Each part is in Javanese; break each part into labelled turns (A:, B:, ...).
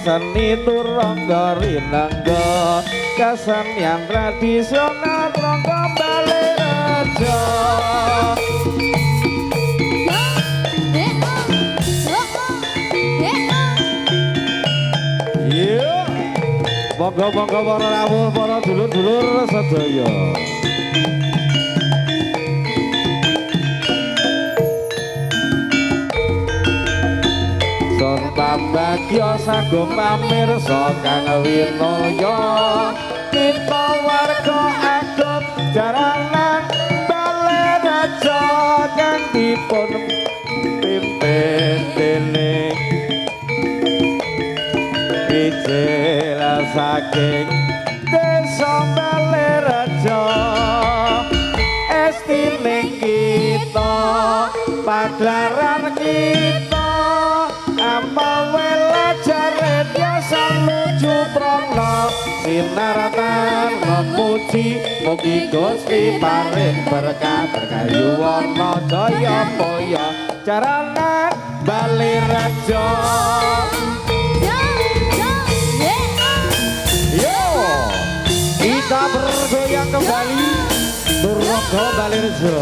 A: Seni turangga rinangga kesenian tradisional rangga Baliraja. Iya, monggo-monggo para rawuh, para dulur-dulur sedaya. Bagyo sagung pamirsa kang winaya kita warga agung jaranan Baliraja kang dipun pimpin dening Ijela saking desa Baliraja estine kita paglaran kita amawela jaret biasa nuju prana sinaratan memuji mugi Gusti paring berkah berkayu warna jaya poya jaranan Baliraja. Yo kita bergoyang kembali turangga Baliraja.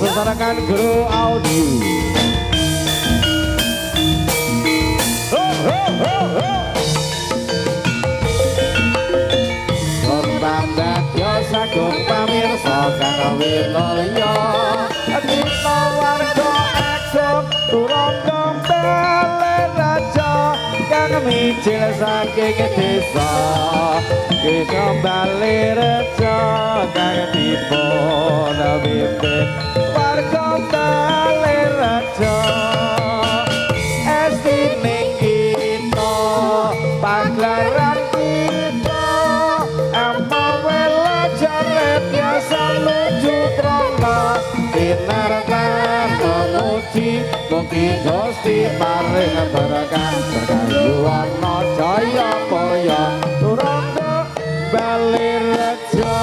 A: Sesarakan Guru Audio. Sorbambat yo sagung pamirsa kang winaya kita warga agung turangga Baliraja kang mijil saking desa kita Baliraja kang dipun pimpin warga Baliraja estine kita paglaran kita amawela jaret biasa nuju prana sinaratan memuji mugi Gusti paring berkah berkayu warna jaya poya turangga Baliraja.